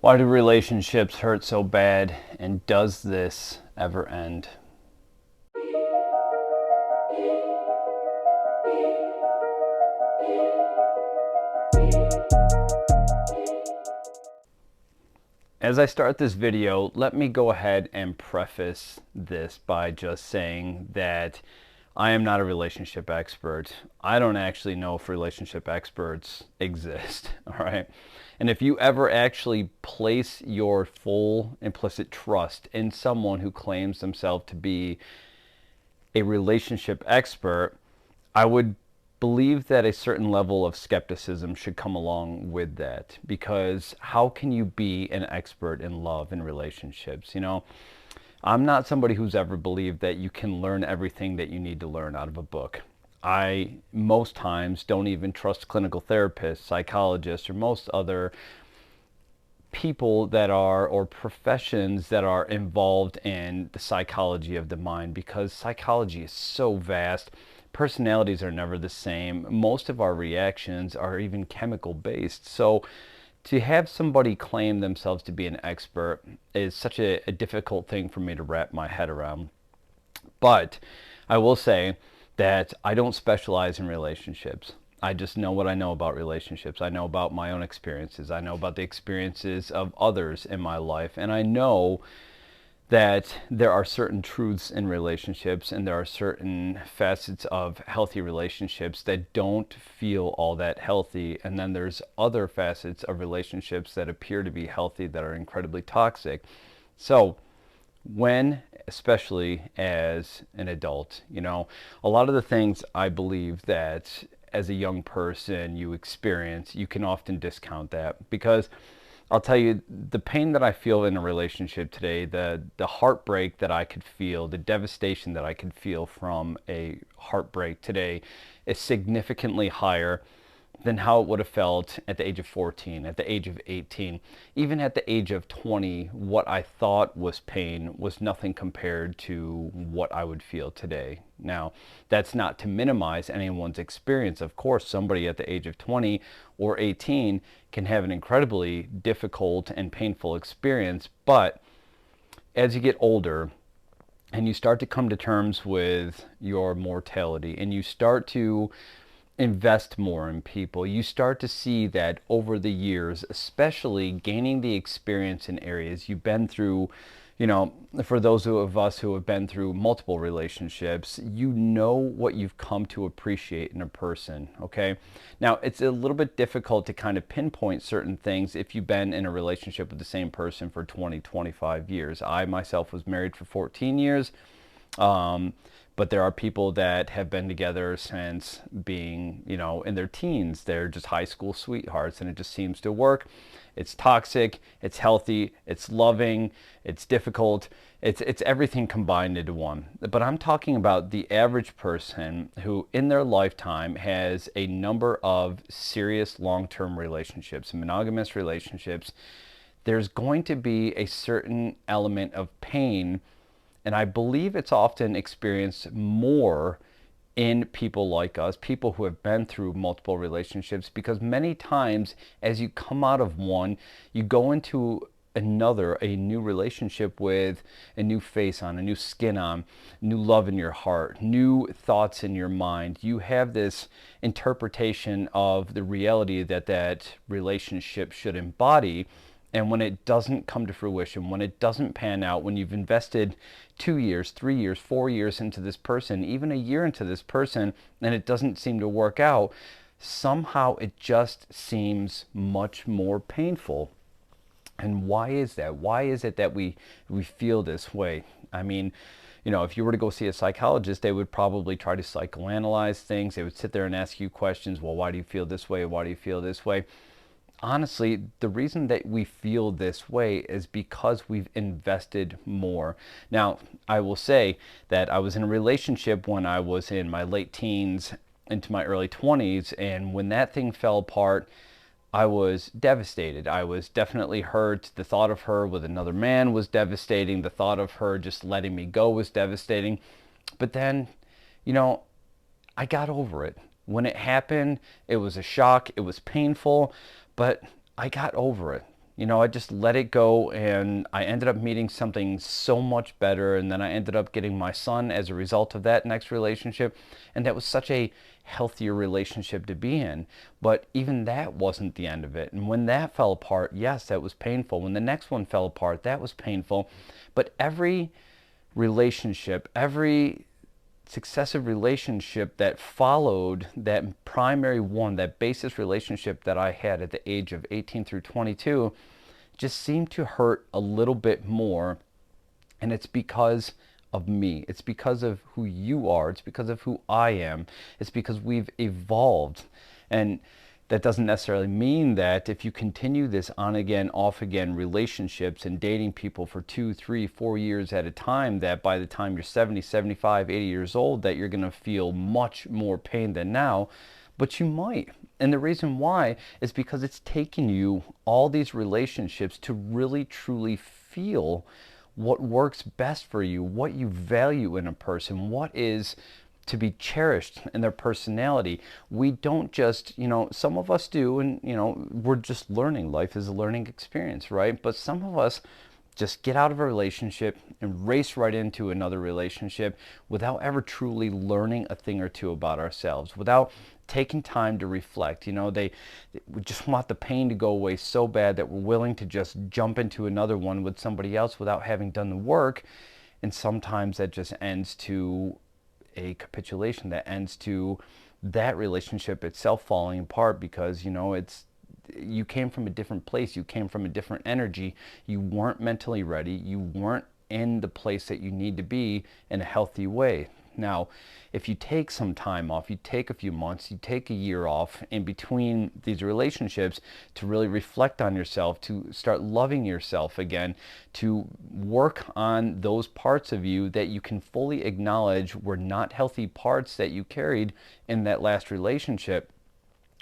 Why do relationships hurt so bad, and does this ever end? As I start this video, let me go ahead and preface this by just saying that I am not a relationship expert. I don't actually know if relationship experts exist, all right? And if you ever actually place your full implicit trust in someone who claims themselves to be a relationship expert, I would believe that a certain level of skepticism should come along with that, because how can you be an expert in love and relationships? I'm not somebody who's ever believed that you can learn everything that you need to learn out of a book. I most times don't even trust clinical therapists, psychologists, or most other people that are, or professions that are involved in the psychology of the mind, because psychology is so vast. Personalities are never the same. Most of our reactions are even chemical based. So to have somebody claim themselves to be an expert is such a difficult thing for me to wrap my head around. But I will say that I don't specialize in relationships. I just know what I know about relationships. I know about my own experiences. I know about the experiences of others in my life. And I know that there are certain truths in relationships, and there are certain facets of healthy relationships that don't feel all that healthy. And then there's other facets of relationships that appear to be healthy that are incredibly toxic. So when, especially as an adult, a lot of the things I believe that as a young person you experience, you can often discount that, because I'll tell you, the pain that I feel in a relationship today, the heartbreak that I could feel, the devastation that I could feel from a heartbreak today is significantly higher than how it would have felt at the age of 14, at the age of 18, even at the age of 20. What I thought was pain was nothing compared to what I would feel today. Now, that's not to minimize anyone's experience. Of course, somebody at the age of 20 or 18 can have an incredibly difficult and painful experience, but as you get older, and you start to come to terms with your mortality, and you start to invest more in people, you start to see that over the years, especially gaining the experience in areas you've been through, for those of us who have been through multiple relationships, what you've come to appreciate in a person, okay? Now, it's a little bit difficult to kind of pinpoint certain things if you've been in a relationship with the same person for 20, 25 years. I myself was married for 14 years. But there are people that have been together since being, in their teens. They're just high school sweethearts, and it just seems to work. It's toxic, it's healthy, it's loving, it's difficult. It's everything combined into one. But I'm talking about the average person who in their lifetime has a number of serious long-term relationships, monogamous relationships. There's going to be a certain element of pain, and I believe it's often experienced more in people like us, people who have been through multiple relationships, because many times as you come out of one, you go into another, a new relationship with a new face on, a new skin on, new love in your heart, new thoughts in your mind. You have this interpretation of the reality that that relationship should embody. And when it doesn't come to fruition, when it doesn't pan out, when you've invested 2 years, 3 years, 4 years into this person, even a year into this person, and it doesn't seem to work out, somehow it just seems much more painful. And why is that? Why is it that we feel this way? I mean, if you were to go see a psychologist, they would probably try to psychoanalyze things. They would sit there and ask you questions. Well, why do you feel this way? Why do you feel this way? Honestly, the reason that we feel this way is because we've invested more. Now, I will say that I was in a relationship when I was in my late teens into my early 20s, and when that thing fell apart, I was devastated. I was definitely hurt. The thought of her with another man was devastating. The thought of her just letting me go was devastating. But then, I got over it. When it happened, it was a shock. It was painful, but I got over it. I just let it go, and I ended up meeting something so much better, and then I ended up getting my son as a result of that next relationship, and that was such a healthier relationship to be in. But even that wasn't the end of it. And when that fell apart, yes, that was painful. When the next one fell apart, that was painful. But every relationship, every successive relationship that followed that primary one, that basis relationship that I had at the age of 18 through 22, just seemed to hurt a little bit more. And it's because of me. It's because of who you are. It's because of who I am. It's because we've evolved. And that doesn't necessarily mean that if you continue this on again, off again relationships and dating people for 2, 3, 4 years at a time, that by the time you're 70, 75, 80 years old, that you're going to feel much more pain than now. But you might. And the reason why is because it's taken you all these relationships to really truly feel what works best for you, what you value in a person, what is to be cherished in their personality. We don't just, some of us do, and, we're just learning. Life is a learning experience, right? But some of us just get out of a relationship and race right into another relationship without ever truly learning a thing or two about ourselves, without taking time to reflect. We just want the pain to go away so bad that we're willing to just jump into another one with somebody else without having done the work. And sometimes that just ends to a capitulation, that ends to that relationship itself falling apart, because you came from a different place, you came from a different energy, you weren't mentally ready, you weren't in the place that you need to be in a healthy way. Now, if you take some time off, you take a few months, you take a year off in between these relationships to really reflect on yourself, to start loving yourself again, to work on those parts of you that you can fully acknowledge were not healthy parts that you carried in that last relationship,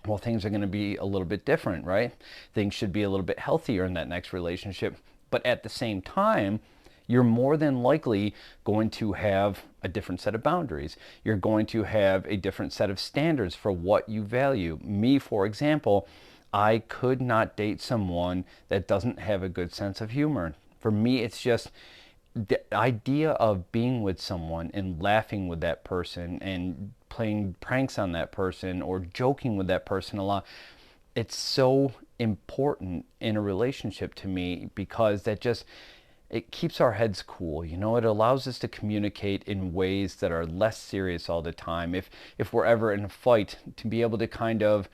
well, things are going to be a little bit different, right? Things should be a little bit healthier in that next relationship. But at the same time, you're more than likely going to have a different set of boundaries. You're going to have a different set of standards for what you value. Me, for example, I could not date someone that doesn't have a good sense of humor. For me, it's just the idea of being with someone and laughing with that person and playing pranks on that person or joking with that person a lot. It's so important in a relationship to me, because it keeps our heads cool. It allows us to communicate in ways that are less serious all the time. If we're ever in a fight, to be able to kind of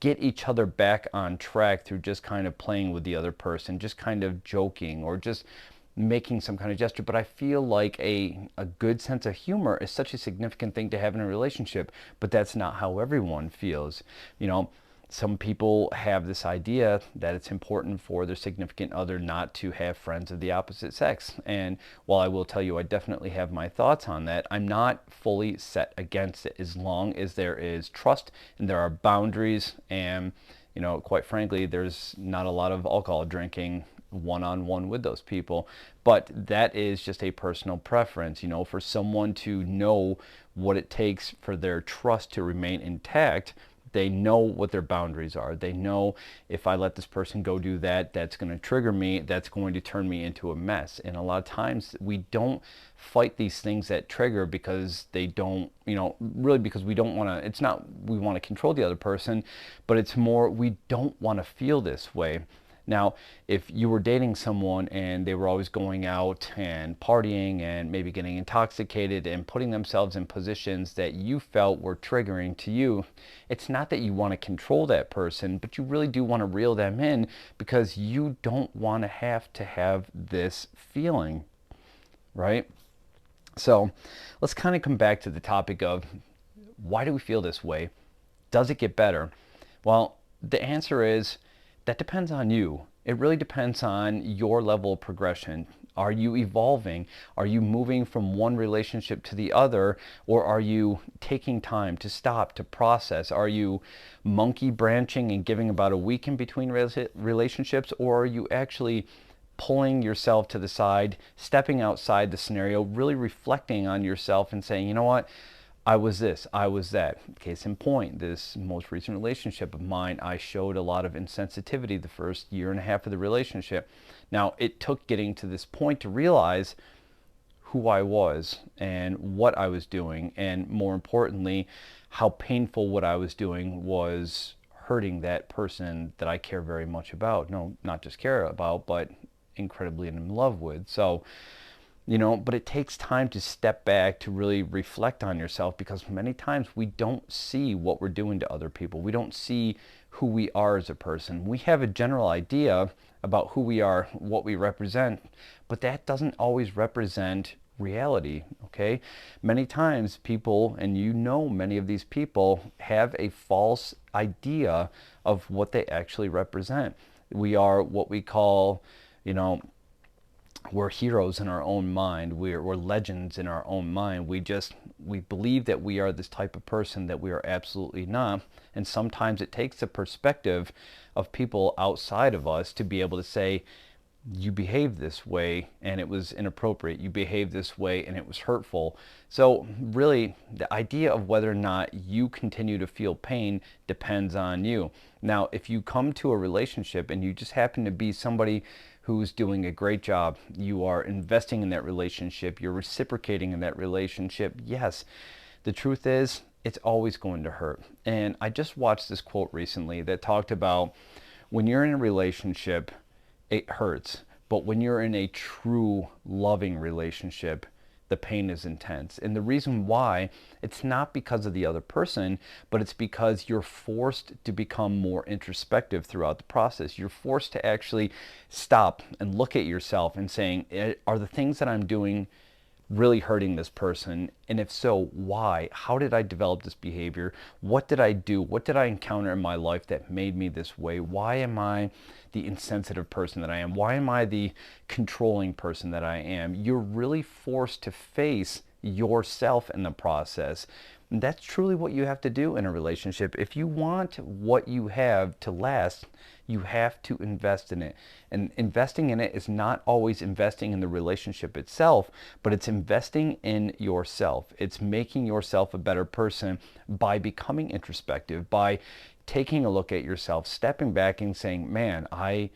get each other back on track through just kind of playing with the other person, just kind of joking or just making some kind of gesture. But I feel like a good sense of humor is such a significant thing to have in a relationship, but that's not how everyone feels. Some people have this idea that it's important for their significant other not to have friends of the opposite sex. And while I will tell you I definitely have my thoughts on that, I'm not fully set against it, as long as there is trust and there are boundaries. And, quite frankly, there's not a lot of alcohol drinking one-on-one with those people. But that is just a personal preference. For someone to know what it takes for their trust to remain intact, they know what their boundaries are. They know, if I let this person go do that, that's going to trigger me, that's going to turn me into a mess. And a lot of times we don't fight these things that trigger because they don't, really because we don't want to, it's not we want to control the other person, but it's more we don't want to feel this way. Now, if you were dating someone and they were always going out and partying and maybe getting intoxicated and putting themselves in positions that you felt were triggering to you, it's not that you want to control that person, but you really do want to reel them in, because you don't want to have this feeling, right? So let's kind of come back to the topic of, why do we feel this way? Does it get better? Well, the answer is, that depends on you. It really depends on your level of progression. Are you evolving? Are you moving from one relationship to the other? Or are you taking time to stop, to process? Are you monkey branching and giving about a week in between relationships? Or are you actually pulling yourself to the side, stepping outside the scenario, really reflecting on yourself and saying, you know what? I was this, I was that. Case in point, this most recent relationship of mine, I showed a lot of insensitivity the first year and a half of the relationship. Now, it took getting to this point to realize who I was and what I was doing, and more importantly, how painful what I was doing was hurting that person that I care very much about. No, not just care about, but incredibly in love with. So, but it takes time to step back to really reflect on yourself, because many times we don't see what we're doing to other people. We don't see who we are as a person. We have a general idea about who we are, what we represent, but that doesn't always represent reality, okay? Many times people, and many of these people, have a false idea of what they actually represent. We are what we call, we're heroes in our own mind. We're legends in our own mind. We believe that we are this type of person that we are absolutely not. And sometimes it takes the perspective of people outside of us to be able to say, you behaved this way and it was inappropriate. You behaved this way and it was hurtful. So really, the idea of whether or not you continue to feel pain depends on you. Now, if you come to a relationship and you just happen to be somebody who's doing a great job, you are investing in that relationship, you're reciprocating in that relationship, yes, the truth is, it's always going to hurt. And I just watched this quote recently that talked about when you're in a relationship, it hurts. But when you're in a true loving relationship, the pain is intense. And the reason why, it's not because of the other person, but it's because you're forced to become more introspective throughout the process. You're forced to actually stop and look at yourself and saying, are the things that I'm doing really hurting this person? And if so, why? How did I develop this behavior? What did I do? What did I encounter in my life that made me this way? Why am I the insensitive person that I am? Why am I the controlling person that I am? You're really forced to face yourself in the process. And that's truly what you have to do in a relationship. If you want what you have to last, you have to invest in it. And investing in it is not always investing in the relationship itself, but it's investing in yourself. It's making yourself a better person by becoming introspective, by taking a look at yourself, stepping back and saying, man, I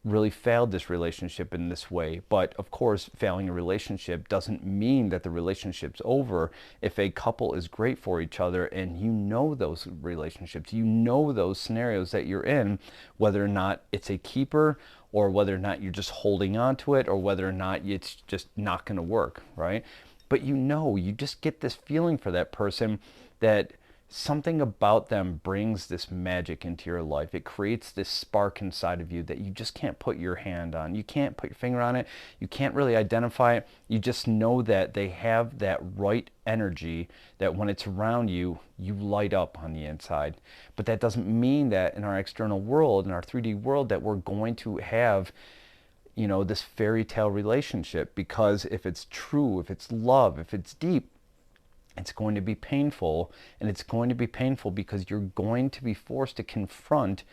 really failed this relationship in this way. But of course, failing a relationship doesn't mean that the relationship's over. If a couple is great for each other and those relationships, those scenarios that you're in, whether or not it's a keeper or whether or not you're just holding on to it or whether or not it's just not going to work, right? But you just get this feeling for that person that something about them brings this magic into your life. It creates this spark inside of you that you just can't put your hand on. You can't put your finger on it. You can't really identify it. You just know that they have that right energy that when it's around you, you light up on the inside. But that doesn't mean that in our external world, in our 3D world, that we're going to have this fairy tale relationship, because if it's true, if it's love, if it's deep, it's going to be painful. And it's going to be painful because you're going to be forced to confront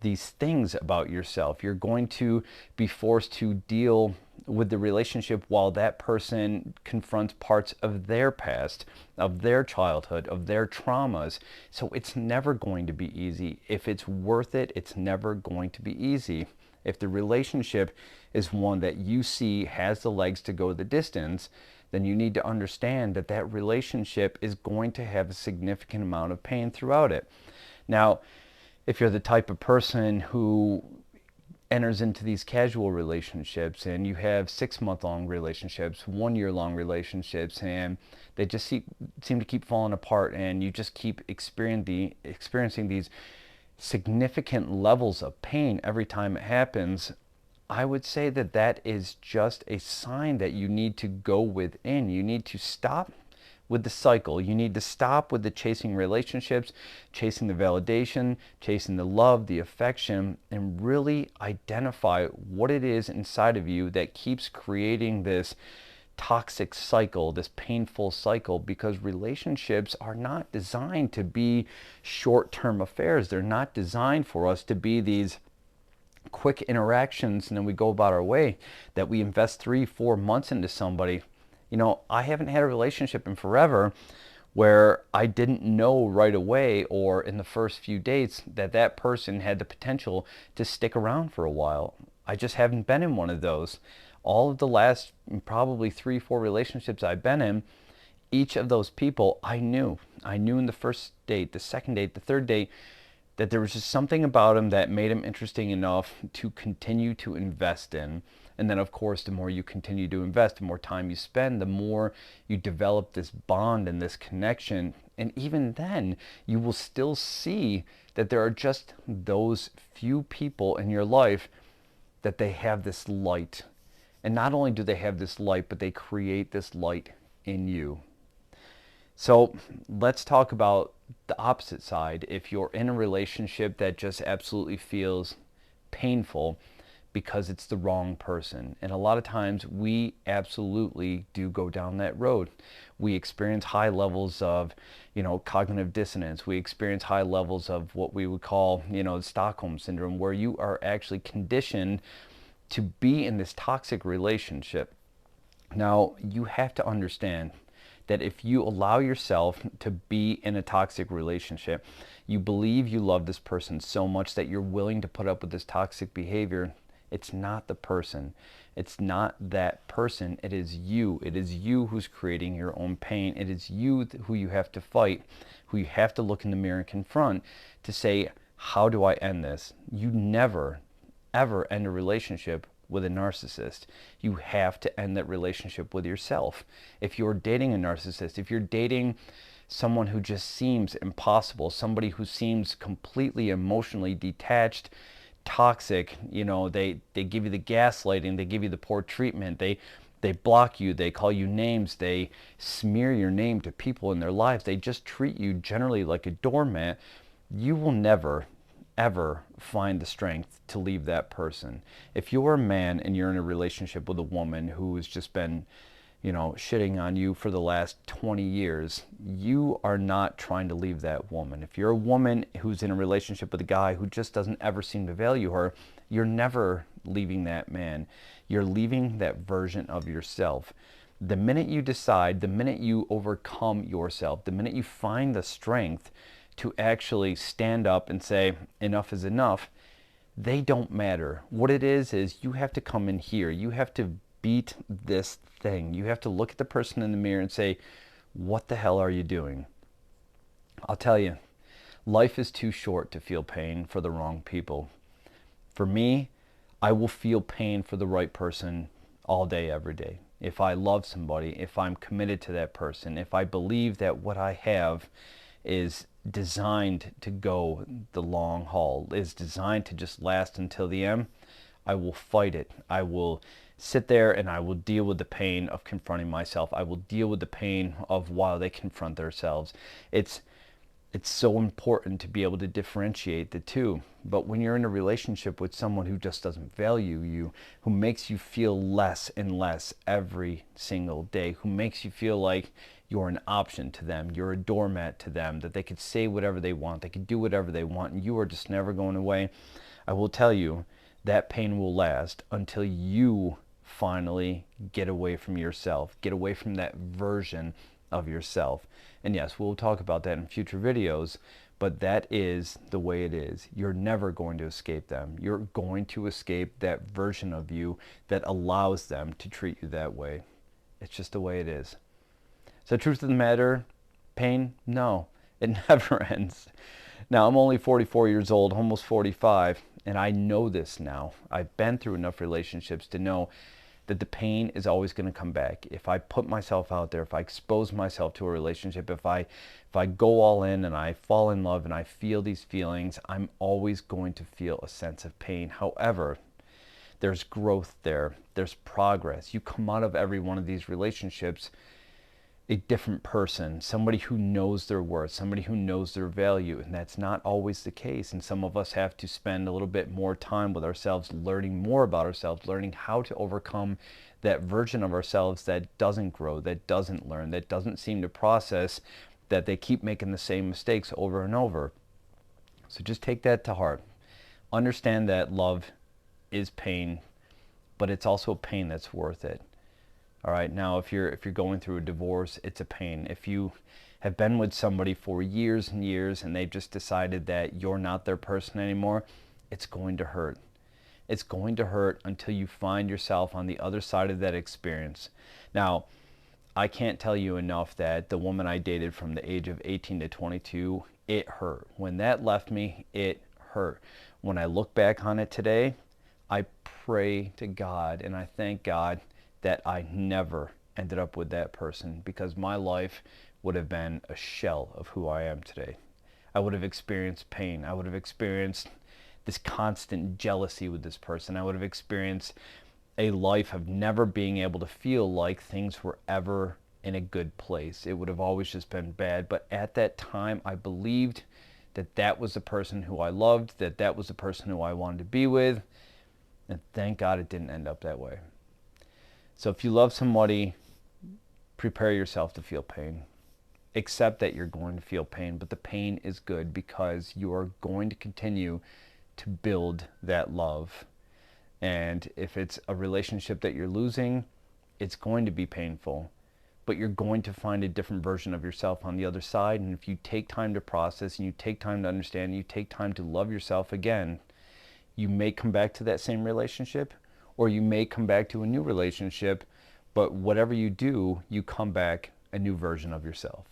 these things about yourself. You're going to be forced to deal with the relationship while that person confronts parts of their past, of their childhood, of their traumas. So it's never going to be easy. If it's worth it, it's never going to be easy. If the relationship is one that you see has the legs to go the distance, then you need to understand that that relationship is going to have a significant amount of pain throughout it. Now, if you're the type of person who enters into these casual relationships and you have 6-month-long relationships, 1-year-long relationships, and they just seem to keep falling apart, and you just keep experiencing these significant levels of pain every time it happens, I would say that that is just a sign that you need to go within. You need to stop with the cycle. You need to stop with the chasing relationships, chasing the validation, chasing the love, the affection, and really identify what it is inside of you that keeps creating this toxic cycle, this painful cycle, because relationships are not designed to be short-term affairs. They're not designed for us to be these quick interactions and then we go about our way, that we invest 3-4 months into somebody. I haven't had a relationship in forever where I didn't know right away or in the first few dates that that person had the potential to stick around for a while. I just haven't been in one of those. All of the last probably 3, 4 relationships I've been in, each of those people I knew. I knew in the first date, the second date, the third date, that there was just something about him that made him interesting enough to continue to invest in. And then, of course, the more you continue to invest, the more time you spend, the more you develop this bond and this connection. And even then, you will still see that there are just those few people in your life that they have this light. And not only do they have this light, but they create this light in you. So let's talk about the opposite side. If you're in a relationship that just absolutely feels painful because it's the wrong person. And a lot of times we absolutely do go down that road. We experience high levels of, cognitive dissonance. We experience high levels of what we would call, Stockholm syndrome, where you are actually conditioned to be in this toxic relationship. Now, you have to understand that if you allow yourself to be in a toxic relationship, you believe you love this person so much that you're willing to put up with this toxic behavior. It's not the person. It's not that person. It is you. It is you who's creating your own pain. It is you who you have to fight, who you have to look in the mirror and confront to say, how do I end this? You never, ever end a relationship with a narcissist. You have to end that relationship with yourself. If you're dating a narcissist, if you're dating someone who just seems impossible, somebody who seems completely emotionally detached, toxic, they give you the gaslighting, they give you the poor treatment, they block you, they call you names, they smear your name to people in their lives, they just treat you generally like a doormat, you will never ever find the strength to leave that person. If you're a man and you're in a relationship with a woman who has just been, shitting on you for the last 20 years, you are not trying to leave that woman. If you're a woman who's in a relationship with a guy who just doesn't ever seem to value her, you're never leaving that man. You're leaving that version of yourself. The minute you decide, the minute you overcome yourself, the minute you find the strength to actually stand up and say, enough is enough, they don't matter. What it is you have to come in here. You have to beat this thing. You have to look at the person in the mirror and say, what the hell are you doing? I'll tell you, life is too short to feel pain for the wrong people. For me, I will feel pain for the right person all day, every day. If I love somebody, if I'm committed to that person, if I believe that what I have is designed to go the long haul, is designed to just last until the end, I will fight it. I will sit there and I will deal with the pain of confronting myself. I will deal with the pain of while they confront themselves. It's so important to be able to differentiate the two. But when you're in a relationship with someone who just doesn't value you, who makes you feel less and less every single day, who makes you feel like you're an option to them, you're a doormat to them, that they could say whatever they want, they could do whatever they want, and you are just never going away, I will tell you that pain will last until you finally get away from yourself, get away from that version of yourself. And yes, we'll talk about that in future videos, but that is the way it is. You're never going to escape them. You're going to escape that version of you that allows them to treat you that way. It's just the way it is. So truth of the matter, pain? No, it never ends. Now, I'm only 44 years old, almost 45, and I know this now. I've been through enough relationships to know that the pain is always going to come back. If I put myself out there, if I expose myself to a relationship, if I go all in and I fall in love and I feel these feelings, I'm always going to feel a sense of pain. However, there's growth there. There's progress. You come out of every one of these relationships a different person, somebody who knows their worth, somebody who knows their value, and that's not always the case. And some of us have to spend a little bit more time with ourselves, learning more about ourselves, learning how to overcome that version of ourselves that doesn't grow, that doesn't learn, that doesn't seem to process, that they keep making the same mistakes over and over. So just take that to heart. Understand that love is pain, but it's also pain that's worth it. All right, now if you're going through a divorce, it's a pain. If you have been with somebody for years and years and they've just decided that you're not their person anymore, it's going to hurt. It's going to hurt until you find yourself on the other side of that experience. Now, I can't tell you enough that the woman I dated from the age of 18 to 22, it hurt. When that left me, it hurt. When I look back on it today, I pray to God and I thank God that I never ended up with that person, because my life would have been a shell of who I am today. I would have experienced pain. I would have experienced this constant jealousy with this person. I would have experienced a life of never being able to feel like things were ever in a good place. It would have always just been bad. But at that time, I believed that that was the person who I loved, that that was the person who I wanted to be with. And thank God it didn't end up that way. So if you love somebody, prepare yourself to feel pain. Accept that you're going to feel pain, but the pain is good because you are going to continue to build that love. And if it's a relationship that you're losing, it's going to be painful, but you're going to find a different version of yourself on the other side. And if you take time to process and you take time to understand, and you take time to love yourself again, you may come back to that same relationship, or you may come back to a new relationship, but whatever you do, you come back a new version of yourself.